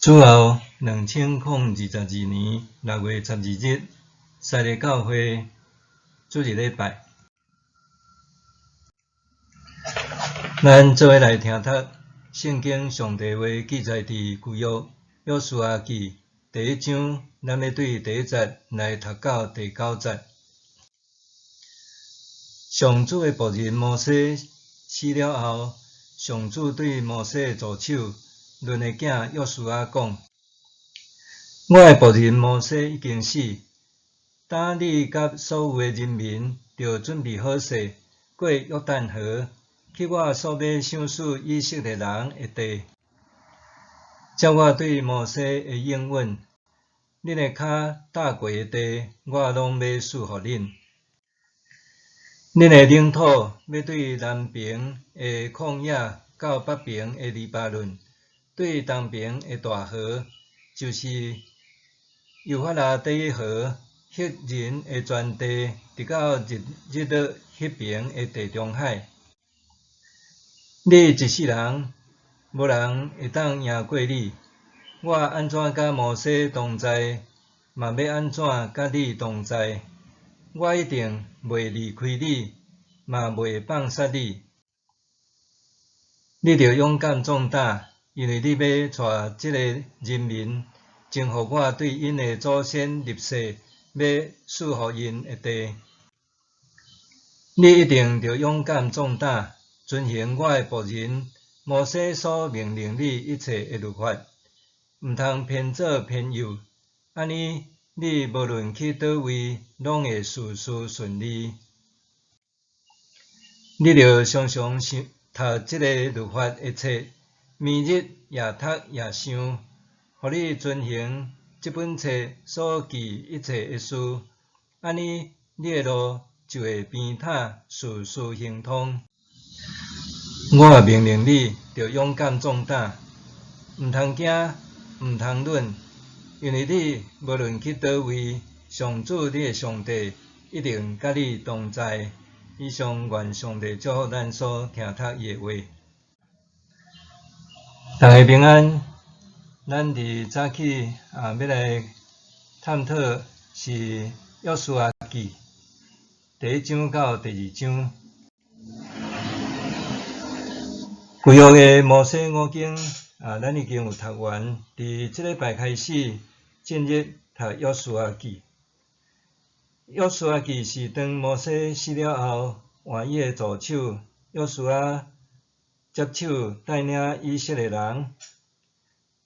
此后，2022年6月12日，西利教会主日礼拜，咱做伙来听读圣经上帝话记载伫旧约约书亚记第1章，咱要对第1节来读到第9节。上主的仆人摩西死了后，上主对摩西的助手伦的囝约书亚讲：“我的仆人摩西已经死，当你甲所有的人民着准备好势，过约旦河，去我所要赏赐以色列人的地。照我对摩西的应允，恁的脚踏过的地，我拢要赐予恁。恁的领土要对南边的旷野到北边的黎巴嫩，对东边的大河，就是幼发拉底河，迄人的全地，直到日落迄边的地中海。你一世人，无人会当赢过你。我安怎甲摩西同在，嘛要安怎甲你同在。我一定袂离开你，嘛袂放杀你。你着勇敢壮大，因为你要带这个人民征服我对因的祖先立誓要赐予因的地。你一定着勇敢壮大，遵行我的仆人摩西所命令你一切的律法，毋通偏左偏右，安尼你无论去倒位，拢会事事顺利。你着常常读这个律法的册，暝日夜读夜想，互你遵行这本册所记一切的事，安尼你的路就会平坦，事事亨通。我命令你，着勇敢壮大，毋通惊，毋通软，因为你无论去倒位，上主你的上帝一定甲你同在。以上愿上帝祝福咱所听读伊的话。大家平安。咱伫早起要来探讨是约书亚记第1章到第2章。旧约的摩西五经咱已经有读完。伫这礼拜开始，正日读约书亚记。约书亚记是当摩西死了后，换伊的助手约书亚接手带领以色列人。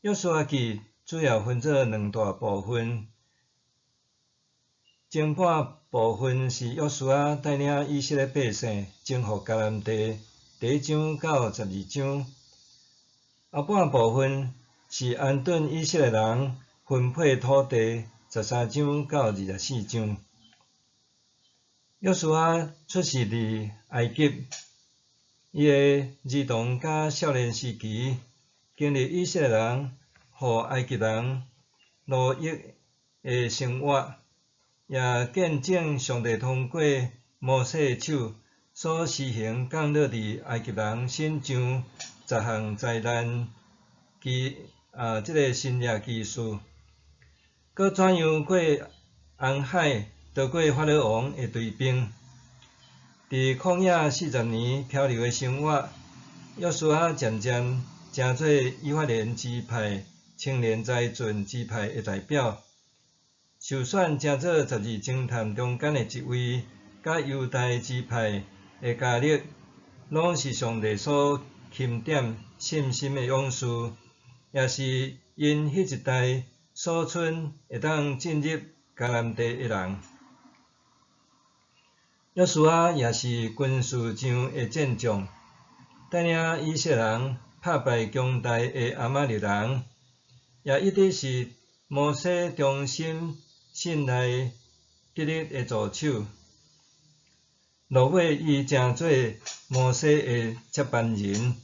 约书亚记主要分做2大部分，前半部分是约书亚带领以色列百姓征服迦南地，第1章到12章；后半部分是安顿以色列人分配土地，13章到24章。约书亚出世伫埃及，伊的儿童甲少年时期，经历以色列人互埃及人奴役的生活，也见证上帝通过摩西的手所施行降落伫埃及人身上10项灾难这个新约奇事，佮怎样过红海，逃过法老王的追兵，伫旷野40年漂流的生活，约书亚渐渐成做以法莲支派青年才俊支派的代表，受选成做12侦探中间的一位，甲犹大支派的加勒，拢是上帝所钦点信心的勇士，也是因迄一代所剩会当进入迦南地的人。约书亚也是军事上的战将，带领以色列人打败强大的亚玛力人，也一直是摩西忠心信赖得力的助手。落尾，伊成做摩西的接班人。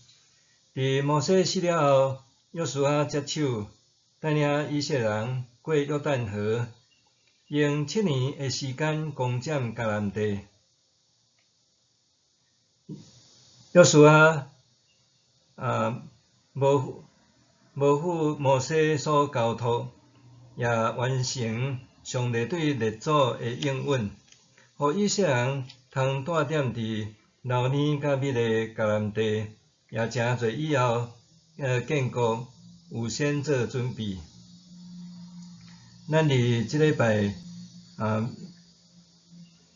伫摩西死了后，约书亚接手带领以色列人过约旦河，用7年的时间攻占迦南地。约书亚无无负摩西所交托，也完成上帝对列祖的应允，互以色列人通住踮伫流奶甲蜜的迦南地，也诚侪以后建国有先做准备。咱伫即礼拜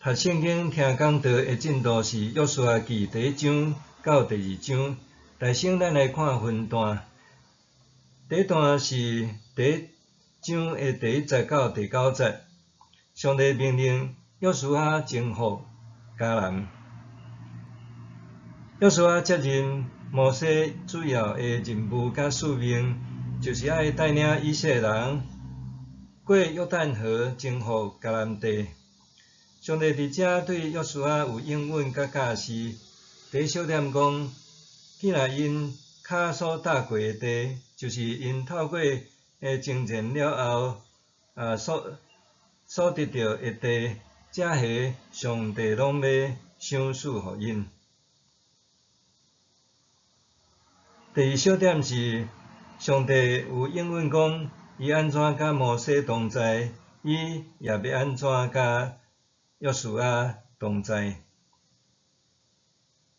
读圣经听讲道的进度是约书亚记第1章到第2章。大先咱来看分段。第一段是第1章的第1节到第9节，上帝命令约书亚征服迦南。约书亚接任摩西主要的任务甲使命，就是爱带领以色列人过约旦河征服迦南地。上帝伫遮对约书亚有应允甲教示，第一小点讲，既然因骹所踏过的地，就是因透过征战了后所得到的地，这下上帝拢要赏赐互因。第二小点是，上帝有应允讲，伊安怎甲摩西同在，伊也要安怎甲约书亚同在。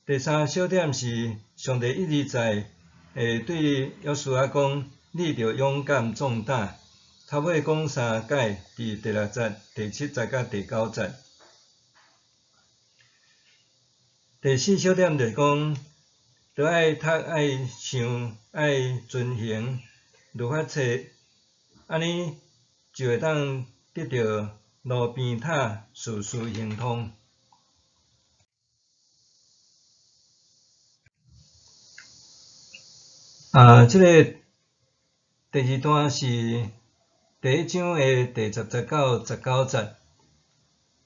第三小点是，上帝一直在对约书亚讲，你着勇敢壮胆。头尾讲3解，伫第6节、第7节甲第9节。第四小点就讲，着爱读、爱想、爱遵行律法册，安尼就会当得到路边塔，事事亨通。这个第2段是第1章的第10节到19节，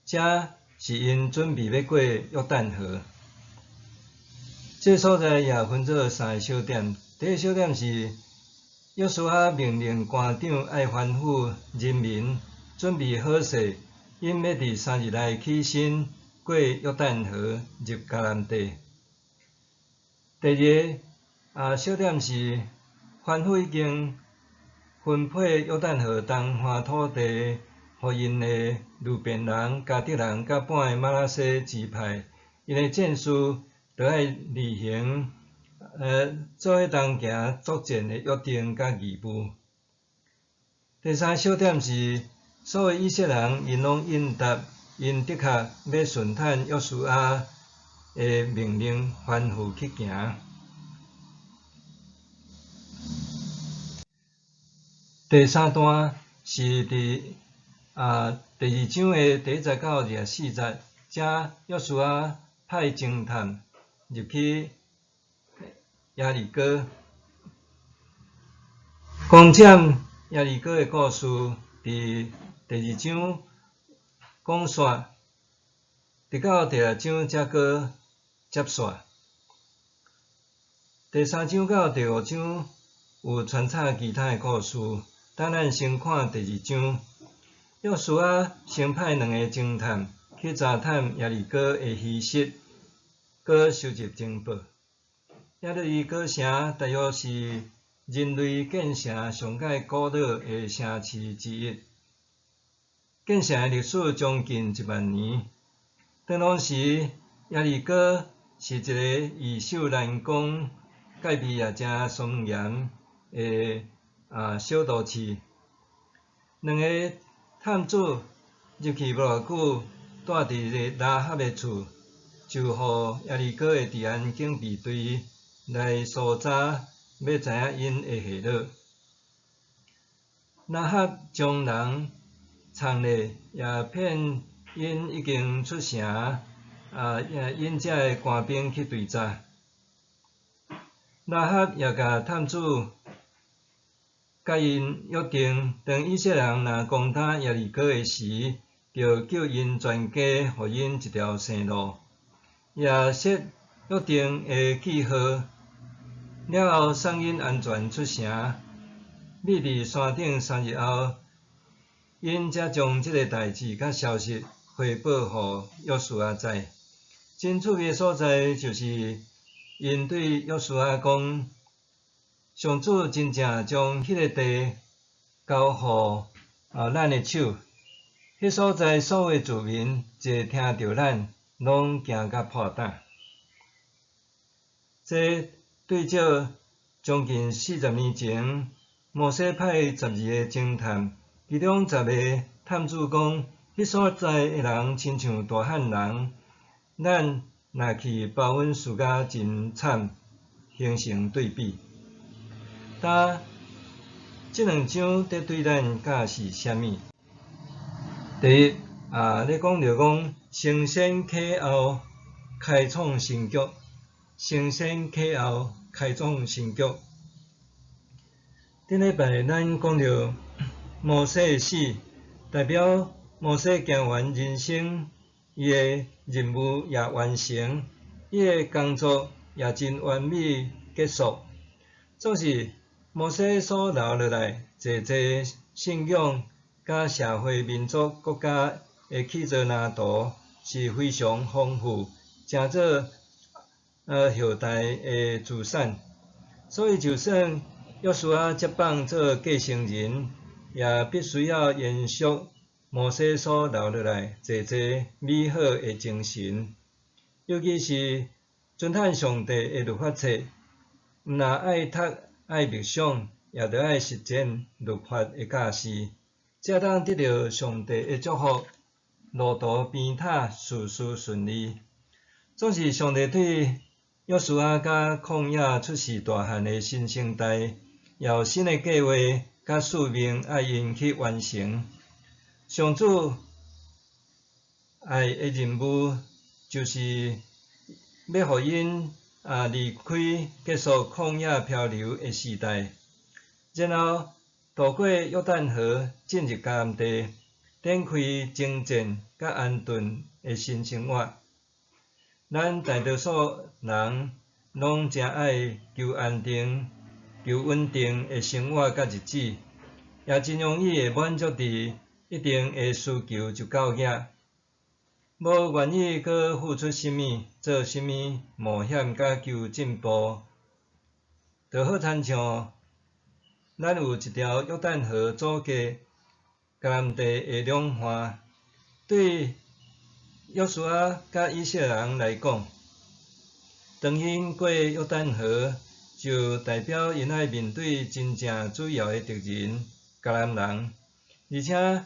这是因准备要过约旦河。这个所在也分做3个小点。第一小点是约书亚命令官长爱吩咐人民准备好势，因要伫3日内起身过约旦河入迦南地。第二小点是吩咐已经分配约旦河东岸土地，互因的路边人、迦得人甲半个马拉西支派，因的战士着爱履行做迄当行作战的约定甲义务。第三小点是所有以色列人因拢应答，因的确要顺坦约书亚的命令吩咐去行。第三段是伫第2章的第1节到24节，这约书亚派侦探入去耶利哥，攻占耶利哥的故事，伫第2章讲煞，直到第6章才搁接煞。第3章到第5章有穿插其他的故事。等咱先看第2章，约书亚先派2个侦探去查探耶利哥的虚实，搁收集情报。耶利哥城大约是人类建城上界古老的城市之一，建城的历史将近1万年。当当时耶利哥是一个易守难攻、戒备也诚森严的小都市。2个探子入去无偌久，住伫拉合的厝，就互耶利哥的治安警备队来搜查，要知影因的下落。拉合将人藏咧，也骗因已经出城，因遮的官兵去追查。拉合也甲探子甲因约定，当以色列人若攻打耶利哥的时，就叫因全家互因一条生路，也设约定的记号，了后送因安全出城。秘伫山顶3日后，因才将即个代志甲消息汇报互约书亚知。真趣味的所在就是，因对约书亚讲，上主真正将迄个地交互咱的手，迄所在所有住民一听着咱，拢惊甲破胆。这对照将近40年前，摩西派12个侦探，其中10个探子讲，迄所在的人亲像大汉人，咱若去包阮输甲真惨，形成对比。但即两章在对咱教是啥物？第一，咧讲着讲承先启后，开创新局。承先启后，开创新局。顶礼拜咱讲着摩西的死，代表摩西行完人生，伊的任务也完成，伊的工作也真完美结束。总是摩西所留落来济信仰甲社会民族国家的起造蓝图是非常丰富，成做后代的资产。所以就算约书亚接棒做继承人，也必须要延续摩西所留落来济美好的精神，尤其是遵守上帝的律法册，毋但爱读爱默想，也着爱实践律法的教示，才当得到上帝的祝福，路途平坦，事事顺利。总是上帝对约书亚甲旷野出世大汉的新生代，也有新的计划甲使命爱因去完成。上主爱的任务就是要互因离开结束旷野漂流的时代，然后渡过约旦河进入迦南地，展开征战甲安顿的新生活。咱大多数人拢诚爱求安定、求稳定的生活甲日子，也真容易会满足伫一定的需求就够额，无愿意搁付出啥物、做啥物冒险甲求进步，就好亲像咱有一条约旦河阻隔迦南地的两岸，对约书亚甲以色列人来讲，当因过约旦河，就代表因爱面对真正主要的敌人迦南人，而且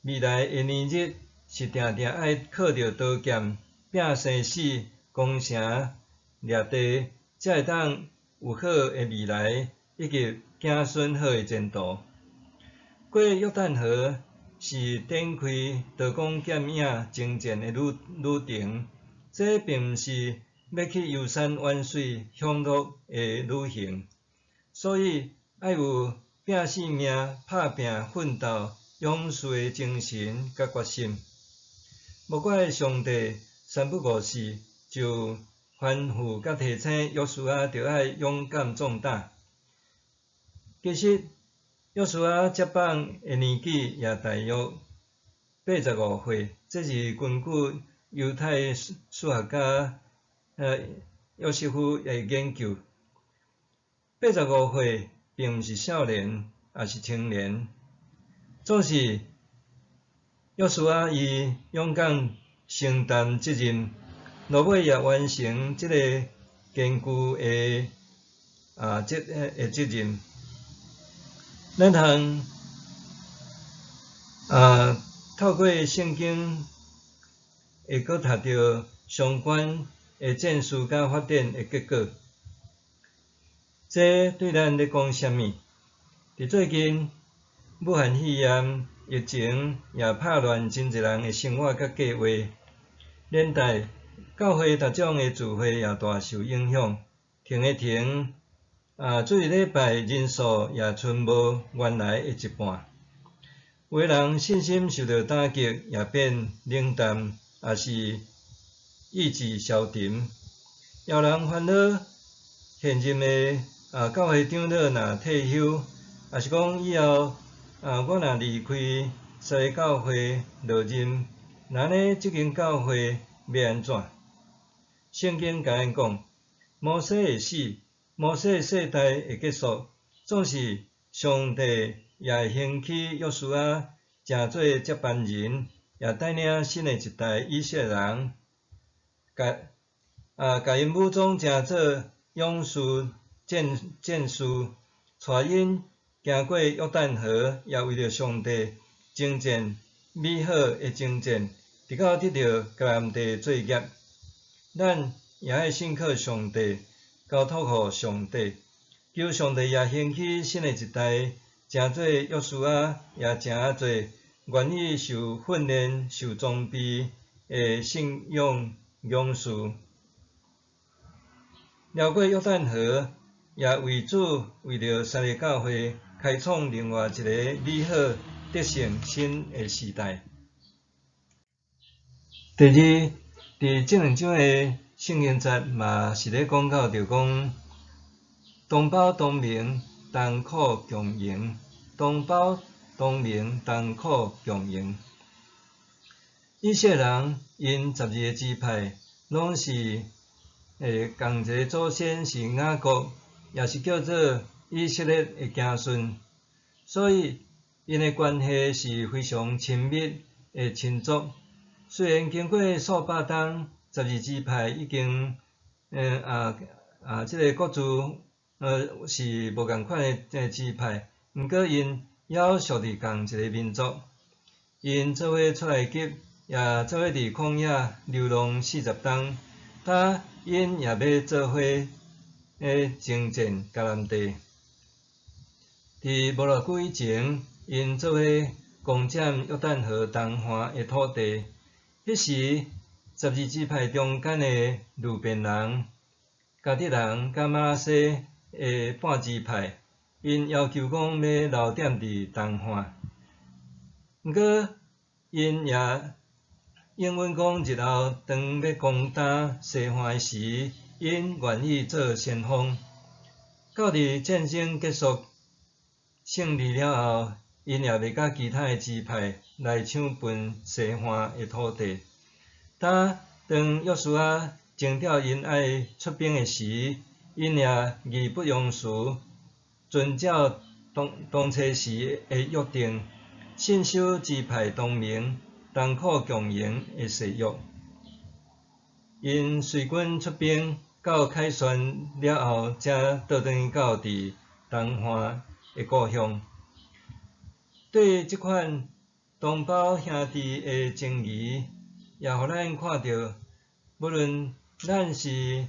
未来的年日是定定爱靠着刀剑、拼生死、攻城掠地，才会当有好的未来以及子孙好的前途。过约旦河是展开刀光剑影征战的旅程，这并毋是要去游山玩水享乐的旅行，所以爱有拼性命、拍拼奋斗、勇士的精神甲决心。无怪上帝三不五时就吩咐甲提醒约书亚着爱勇敢壮胆。其实约书亚接棒的年纪也大约85岁，这是根据犹太数学家约瑟夫的研究。85岁并毋是少年，也是青年。总是约书亚伊勇敢承担责任，落尾也完成这个艰巨的责任。咱通透过圣经会阁读到相关的战事甲发展的结果。这对咱咧讲啥物？伫最近，武汉肺炎疫情也拍乱真侪人的生活甲计划，连带教会逐种的聚会也大受影响，停的停。主日礼拜人数也剩无原来的一半，有的人信心受到打击，也变冷淡，也是意志消沉。也有人烦恼现任的教会长老若退休，也是讲以后我若离开这个教会落任，那呢这间教会要安怎？圣经甲咱讲，摩西会死。摩西的世代会结束，总是上帝也会兴起约书亚，成做接班人，也带领新的一代以色列人，甲因武装成做勇士战士，带因行过约旦河，也为着上帝征战美好的征战，直到得到迦南地作业。咱也爱信靠上帝，交托互上帝，求上帝也兴起新的一代，成做约书亚，也诚做愿意受训练、受装备的信仰勇士。绕过约旦河，也为主为着三个教会开创另外一个美好得胜新的时代。第二，伫这两章的圣经节嘛是咧讲到着讲，同胞同鸣，同苦共赢；同胞同鸣，同苦共赢。以色列人因12个支派，拢是共一个祖先是雅各，也是叫做以色列的子孙，所以因的关系是非常亲密的亲族。虽然经过数百冬，12支派已经这个各自是无共款的支派，毋过因还属伫共一个民族，因做伙出来埃及，也做伙伫旷野流浪40冬，他因也要做伙征战迦南地。伫无偌久以前，因做伙攻占约旦河东岸的土地。迄时，12支派中间的流便人、迦得人、甲玛拿西的半支派，因要求讲要留点伫东岸。毋过，因也应允讲日后当要攻打西岸时，因愿意做先锋。到伫战争结束胜利了后，因也袂甲其他的支派来抢分西岸的土地。当约书亚征调因爱出兵的时，因也义不容辞，遵照当初时的约定，信守支派同盟、同苦共赢的誓约。因随军出兵到凯旋了后，才倒转去到伫东岸的故乡。对即款同胞兄弟的情谊，也互咱看到，无论咱是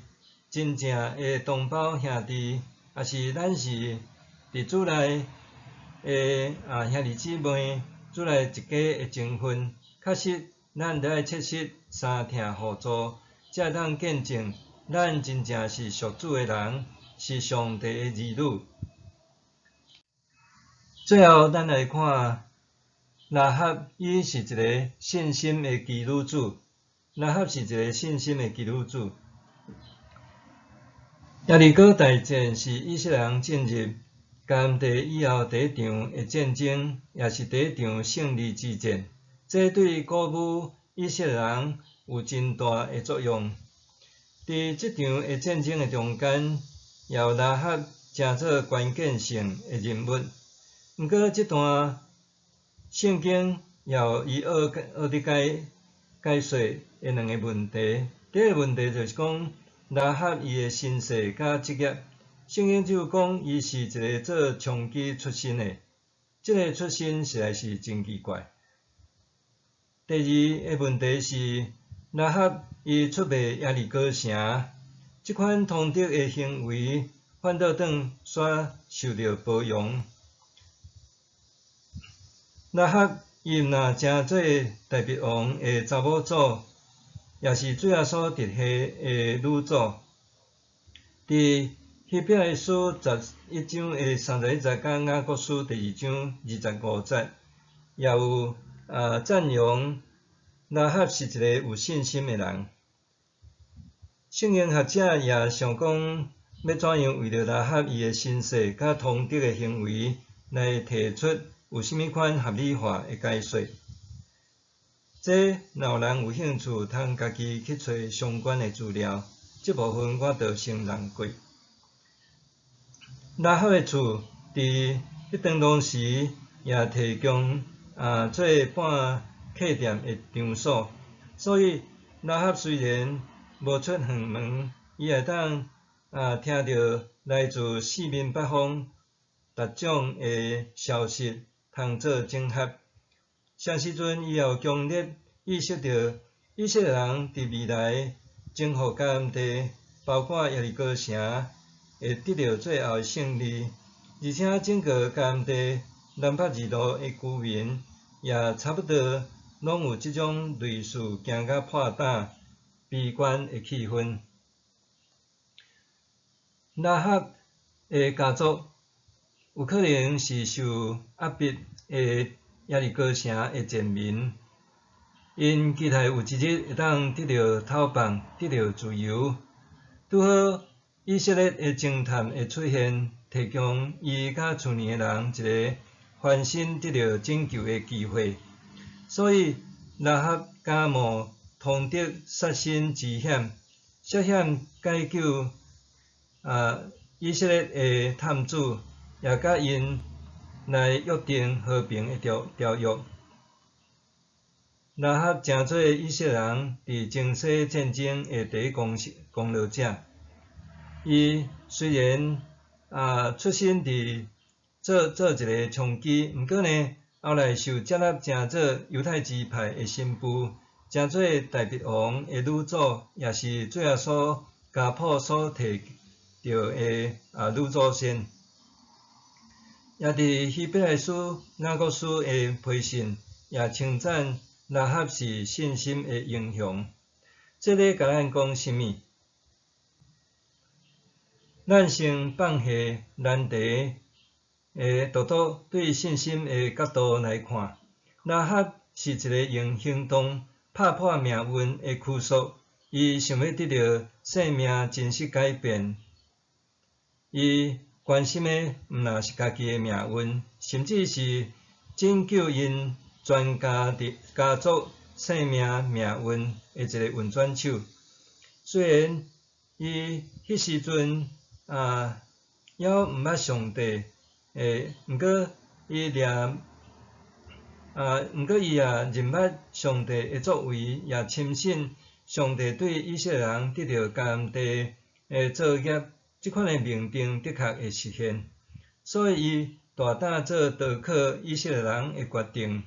真正的同胞兄弟，还是咱是伫主内的兄弟姊妹，主内一家的情分，确实咱得爱切实相听互助，才会当见证咱真正是属主的人，是上帝的儿女。最后，咱来看拉合，伊是一个信心的基督徒。拉合是一个信心的基督徒。耶利哥大战是以色列人进入迦南地以后第一场的战争，也是第一场胜利之战。这对鼓舞以色列人有真大的作用。伫这场的战争的中间，也有拉合成做关键性的人物。毋过，这段圣经也有伊学伫解说的两个问题。第一个问题就是讲，拉合伊的身世甲职业，圣经只有讲伊是一个做娼妓出身的，这个出身实在是真奇怪。第二个问题是，拉合伊出卖耶利哥城，这款通敌的行为，反倒转煞受到包容。拉合伊毋若诚做大鼻王的查某祖，也是最后所嫡系的女祖。伫希伯来书11章的31节，甲雅各书第2章25节，也有赞扬拉合是一个有信心的人。圣经学者也想讲，要怎样为着拉合伊的身世甲通敌的行为来提出有甚物款合理化的解说？这若有人有兴趣，通家己去找相关的资料。这部分我就先让过。拉合的厝伫迄段当时也提供做半客店的场所，所以拉合虽然无出远门，伊会当听到来自四面八方逐种的消息，通做整合。啥时阵伊有强烈意识到以色列人伫未来征服迦南地，包括耶利哥城，会得到最后的胜利，而且整个迦南地南北二路的居民也差不多拢有即种类似行甲破胆、悲观的气氛。拉合的家族有可能是受压迫的耶利哥城的贱民，因期待有一日会当得到透放、得到自由。拄好以色列的侦探的出现，提供伊甲厝里的人一个翻身得到拯救的机会，所以拉合敢冒通敌杀身之险，涉险解救以色列的探子，也甲因来约定和平的条约。拉合诚做以色列人伫前世战争的第一功劳者。伊虽然出身伫做一个娼妓，毋过呢，后来受接纳成做犹太支派的新妇，诚做大鼻王的女祖，也是最后所家谱所摕到的女祖先。也伫希伯来书、雅各书的批信，也称赞拉合是信心的英雄。这咧甲咱讲啥物？咱先放下难题独独对信心的角度来看，拉合是一个用行动拍破命运的屈辱，伊想要得到生命真实改变。伊关心的毋若是家己的命运，甚至是拯救因全家族生命命运的一个运转手。虽然伊迄时阵还毋捌上帝，毋过伊也认捌上帝的作为，也深信上帝对以色列人得到迦南地的作业，即款的命定的确会实现，所以伊大胆做逃靠以色列人的决定。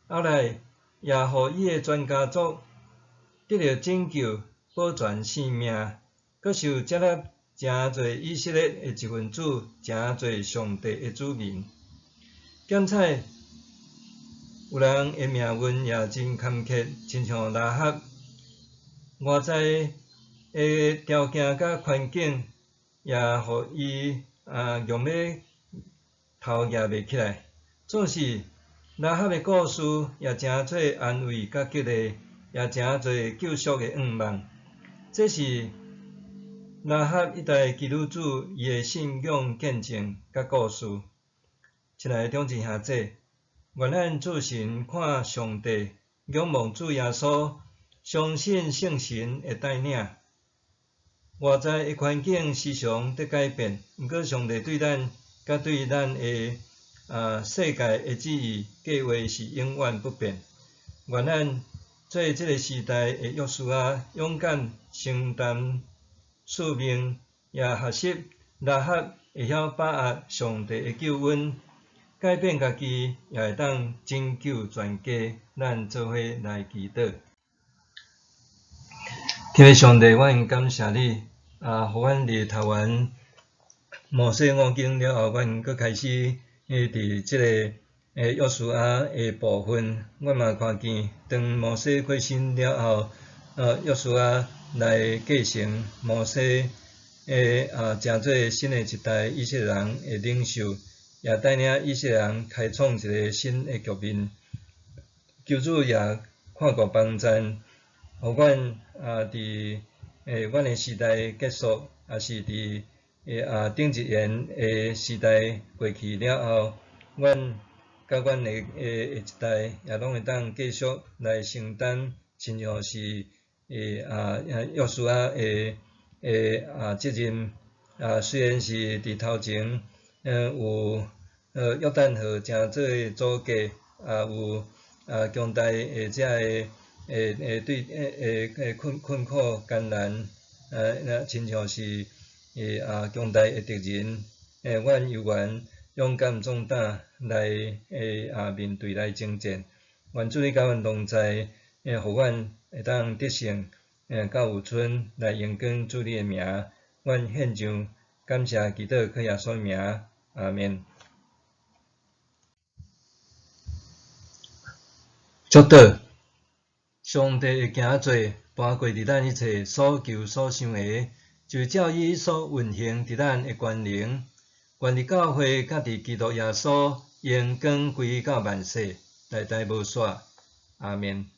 后来也互伊的全家族得到拯救，保全性命，阁受接纳诚侪以色列的一份子，诚侪上帝的子民。检采有人的命运也真坎坷，亲像拉合，外在的条件甲环境也互伊强要头举袂起来。总是拉合的故事也诚侪安慰甲激励，也诚侪救赎的愿望。这是拉合一代基督徒伊的信仰见证甲故事。亲爱的弟兄兄姐，愿咱自信看上帝，仰望主耶稣，相信圣神会带领。外在的环境时常在改变，毋过上帝对咱甲对咱的世界的旨意计划是永远不变。愿咱做这个时代的约书亚，勇敢承担使命，也学习拉合会晓把握上帝的救恩，改变家己，也会当拯救全家。咱做伙来祈祷。天父上帝，我感谢你，互阮伫读完摩西五经了后，阮阁开始伫即个约书亚的部分，阮嘛看见当摩西过身了后，约书亚来继承摩西诚做新的一代以色列人的领袖，也带领以色列人开创一个新的局面。求主也看顾帮赞，互阮伫阮的时代结束，也是伫顶一言的时代过去了后，阮甲阮的下一代也拢会当继续来承担，亲像是约书亚的责任。虽然是伫头前有约旦河诚做祖家，有强大遮对困苦艰难，亲像是强大敌人，阮犹原勇敢壮胆来面对来征战。愿主你甲阮同在，互阮会当得胜，到有春来荣光主你的名。阮献上感谢祈祷，靠耶稣名，阿免。祝祷，上帝会行做，搬过伫咱一切所求所想的，就照伊所运行伫咱的权能，愿伫教会甲伫基督耶稣荣光归到万世，代代无煞，阿免。